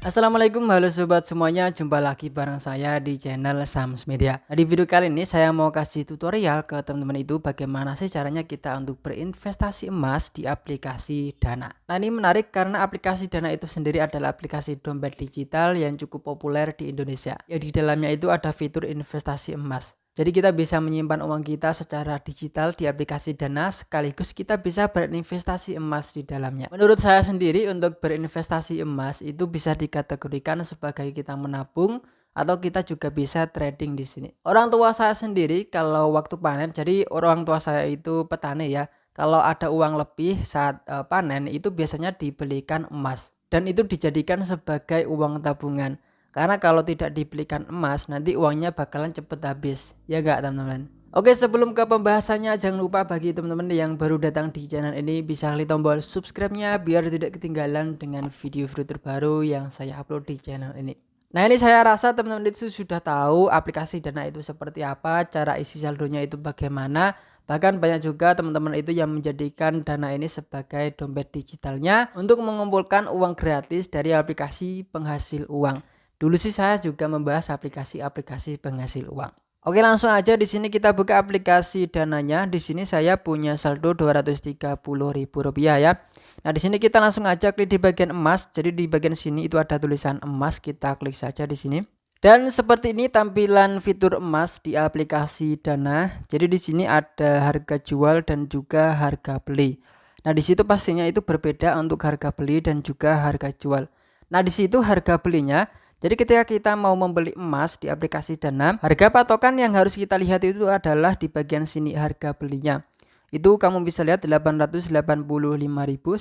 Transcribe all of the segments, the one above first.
Assalamualaikum, halo sobat semuanya, jumpa lagi bareng saya di channel Sams Media. Nah, di video kali ini saya mau kasih tutorial ke teman-teman itu bagaimana sih caranya kita untuk berinvestasi emas di aplikasi Dana. Nah, ini menarik karena aplikasi Dana itu sendiri adalah aplikasi dompet digital yang cukup populer di Indonesia. Ya, di dalamnya itu ada fitur investasi emas. Jadi kita bisa menyimpan uang kita secara digital di aplikasi Dana, sekaligus kita bisa berinvestasi emas di dalamnya. Menurut saya sendiri, untuk berinvestasi emas itu bisa dikategorikan sebagai kita menabung atau kita juga bisa trading di sini. Orang tua saya sendiri kalau waktu panen, jadi orang tua saya itu petani ya. Kalau ada uang lebih saat panen itu biasanya dibelikan emas dan itu dijadikan sebagai uang tabungan. Karena kalau tidak dibelikan emas, nanti uangnya bakalan cepet habis. Ya gak teman-teman? Oke, sebelum ke pembahasannya, jangan lupa bagi teman-teman yang baru datang di channel ini bisa klik tombol subscribe-nya biar tidak ketinggalan dengan video-video terbaru yang saya upload di channel ini. Nah, ini saya rasa teman-teman itu sudah tahu aplikasi Dana itu seperti apa, cara isi saldonya itu bagaimana. Bahkan banyak juga teman-teman itu yang menjadikan Dana ini sebagai dompet digitalnya untuk mengumpulkan uang gratis dari aplikasi penghasil uang. Dulu sih saya juga membahas aplikasi-aplikasi penghasil uang. Oke, langsung aja di sini kita buka aplikasi Dananya. Di sini saya punya saldo Rp230.000 ya. Nah, di sini kita langsung aja klik di bagian emas. Jadi di bagian sini itu ada tulisan emas, kita klik saja di sini. Dan seperti ini tampilan fitur emas di aplikasi Dana. Jadi di sini ada harga jual dan juga harga beli. Nah, di situ pastinya itu berbeda untuk harga beli dan juga harga jual. Nah, di situ harga belinya, jadi ketika kita mau membeli emas di aplikasi Dana, harga patokan yang harus kita lihat itu adalah di bagian sini harga belinya. Itu kamu bisa lihat 885.000,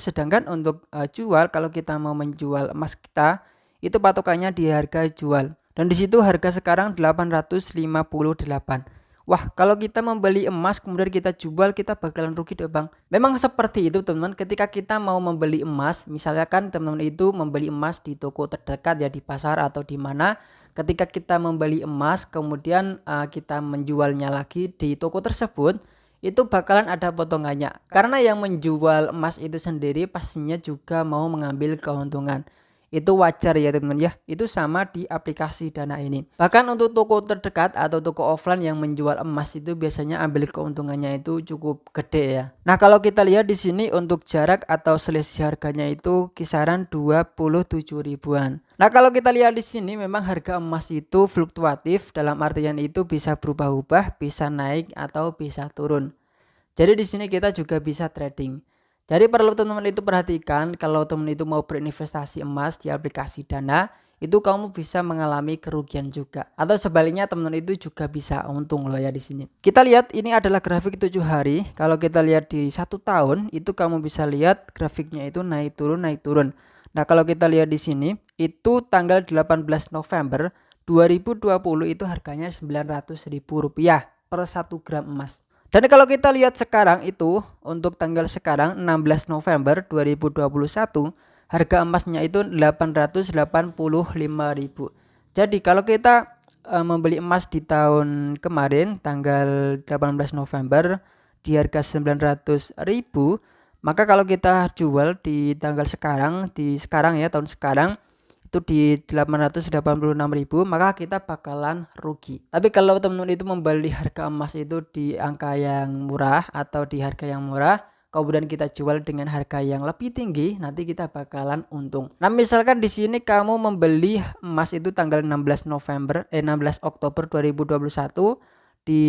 sedangkan untuk jual, kalau kita mau menjual emas kita, itu patokannya di harga jual. Dan di situ harga sekarang 858. Wah, kalau kita membeli emas kemudian kita jual, kita bakalan rugi deh bang. Memang seperti itu teman-teman. Ketika kita mau membeli emas, misalnya kan teman-teman itu membeli emas di toko terdekat ya, di pasar atau di mana. Ketika kita membeli emas kemudian kita menjualnya lagi di toko tersebut, itu bakalan ada potongannya. Karena yang menjual emas itu sendiri pastinya juga mau mengambil keuntungan. Itu wajar ya teman-teman ya. Itu sama di aplikasi Dana ini. Bahkan untuk toko terdekat atau toko offline yang menjual emas itu biasanya ambil keuntungannya itu cukup gede ya. Nah, kalau kita lihat di sini untuk jarak atau selisih harganya itu kisaran 27 ribuan. Nah, kalau kita lihat di sini memang harga emas itu fluktuatif, dalam artian itu bisa berubah-ubah, bisa naik atau bisa turun. Jadi di sini kita juga bisa trading. Jadi perlu teman-teman itu perhatikan, kalau teman itu mau berinvestasi emas di aplikasi Dana, itu kamu bisa mengalami kerugian juga. Atau sebaliknya teman-teman itu juga bisa untung loh ya di sini. Kita lihat ini adalah grafik 7 hari. Kalau kita lihat di 1 tahun, itu kamu bisa lihat grafiknya itu naik turun naik turun. Nah, kalau kita lihat di sini, itu tanggal 18 November 2020 itu harganya Rp900.000 per 1 gram emas. Dan kalau kita lihat sekarang itu untuk tanggal sekarang 16 November 2021 harga emasnya itu 885.000. Jadi kalau kita membeli emas di tahun kemarin tanggal 18 November di harga 900.000, maka kalau kita jual di tanggal sekarang, di sekarang ya, tahun sekarang itu di 886.000, maka kita bakalan rugi. Tapi kalau teman-teman itu membeli harga emas itu di angka yang murah atau di harga yang murah, kemudian kita jual dengan harga yang lebih tinggi, nanti kita bakalan untung. Nah, misalkan di sini kamu membeli emas itu tanggal 16 Oktober 2021 di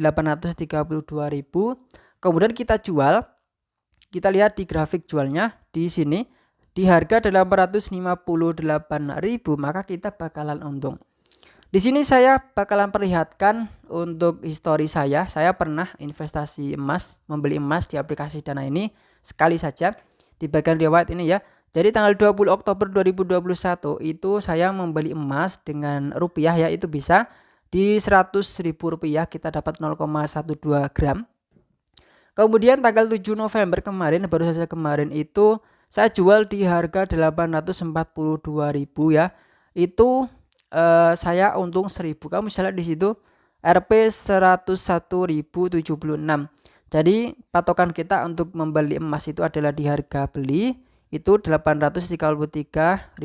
832.000, kemudian kita jual, kita lihat di grafik jualnya di sini di harga 858.000, maka kita bakalan untung. Di sini saya bakalan perlihatkan untuk histori saya pernah investasi emas, membeli emas di aplikasi Dana ini sekali saja di bagian riwayat ini ya. Jadi tanggal 20 Oktober 2021 itu saya membeli emas dengan rupiah ya, itu bisa di Rp100.000 kita dapat 0,12 gram. Kemudian tanggal 7 November kemarin, baru saja kemarin itu saya jual di harga 842.000 ya. Itu saya untung 1.000. Kamu bisa lihat di situ Rp 101.076. Jadi patokan kita untuk membeli emas itu adalah di harga beli itu Rp833.000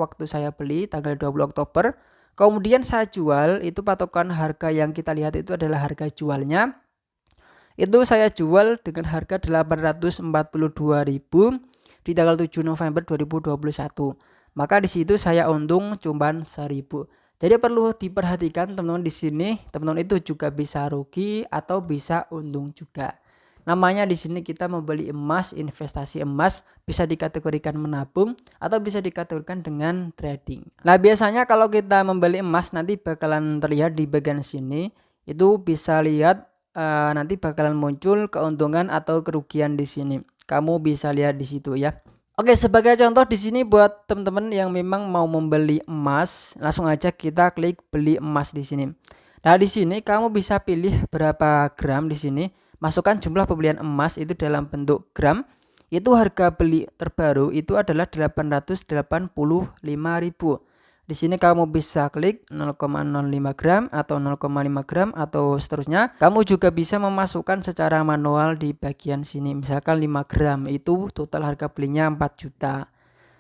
waktu saya beli tanggal 20 Oktober. Kemudian saya jual, itu patokan harga yang kita lihat itu adalah harga jualnya. Itu saya jual dengan harga 842.000 di tanggal 7 November 2021. Maka di situ saya untung cuman 1.000. Jadi perlu diperhatikan teman-teman, di sini teman-teman itu juga bisa rugi atau bisa untung juga. Namanya di sini kita membeli emas, investasi emas, bisa dikategorikan menabung atau bisa dikategorikan dengan trading. Nah, biasanya kalau kita membeli emas nanti bakalan terlihat di bagian sini, itu bisa lihat nanti bakalan muncul keuntungan atau kerugian di sini. Kamu bisa lihat di situ ya. Oke, sebagai contoh di sini buat teman-teman yang memang mau membeli emas, langsung aja kita klik beli emas di sini. Nah, di sini kamu bisa pilih berapa gram di sini. Masukkan jumlah pembelian emas itu dalam bentuk gram. Itu harga beli terbaru itu adalah 885.000. Di sini kamu bisa klik 0,05 gram atau 0,5 gram atau seterusnya. Kamu juga bisa memasukkan secara manual di bagian sini. Misalkan 5 gram itu total harga belinya 4 juta.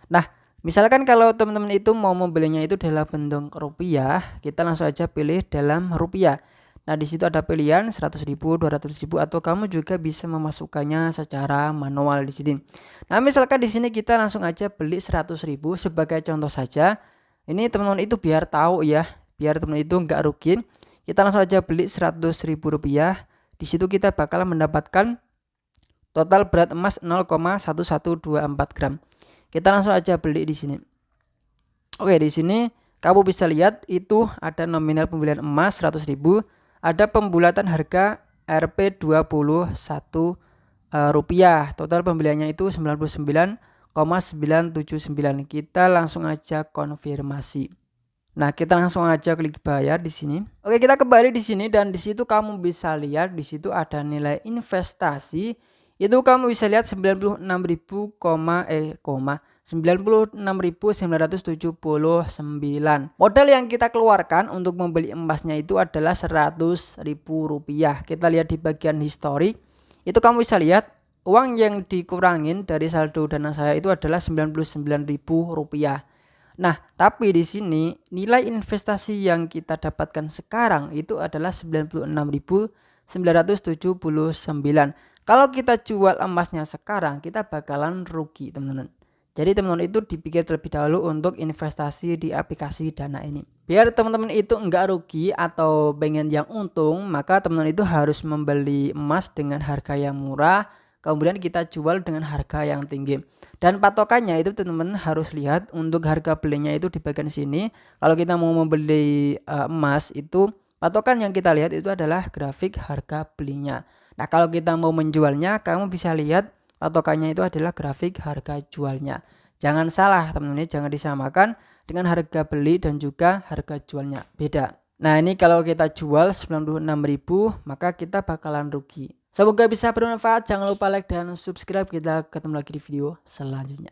Nah, misalkan kalau teman-teman itu mau membelinya itu dalam bentuk rupiah, kita langsung aja pilih dalam rupiah. Nah, di situ ada pilihan 100.000, 200.000 atau kamu juga bisa memasukkannya secara manual di sini. Nah, misalkan di sini kita langsung aja beli 100.000 sebagai contoh saja. Ini teman-teman itu biar tahu ya, biar teman itu nggak rugi. Kita langsung aja beli 100.000 rupiah. Di situ kita bakal mendapatkan total berat emas 0,1124 gram. Kita langsung aja beli di sini. Oke, di sini kamu bisa lihat itu ada nominal pembelian emas 100.000. Ada pembulatan harga Rp21 rupiah. Total pembeliannya itu 99,979. Kita langsung aja konfirmasi. Nah, kita langsung aja klik bayar di sini. Oke, kita kembali di sini dan di situ kamu bisa lihat di situ ada nilai investasi. Itu kamu bisa lihat 96.979. Modal yang kita keluarkan untuk membeli emasnya itu adalah Rp100.000. Kita lihat di bagian histori. Itu kamu bisa lihat uang yang dikurangin dari saldo dana saya itu adalah Rp99.000. Nah, tapi di sini nilai investasi yang kita dapatkan sekarang itu adalah 96.979. Kalau kita jual emasnya sekarang, kita bakalan rugi, teman-teman. Jadi teman-teman itu dipikir terlebih dahulu untuk investasi di aplikasi Dana ini. Biar teman-teman itu enggak rugi atau pengen yang untung, maka teman-teman itu harus membeli emas dengan harga yang murah, kemudian kita jual dengan harga yang tinggi. Dan patokannya itu teman-teman harus lihat untuk harga belinya itu di bagian sini. Kalau kita mau membeli emas itu, patokan yang kita lihat itu adalah grafik harga belinya. Nah, kalau kita mau menjualnya, kamu bisa lihat patokannya itu adalah grafik harga jualnya. Jangan salah teman-teman, jangan disamakan dengan harga beli dan juga harga jualnya, beda. Nah, ini kalau kita jual 96.000, maka kita bakalan rugi. Semoga bisa bermanfaat. Jangan lupa like dan subscribe. Kita ketemu lagi di video selanjutnya.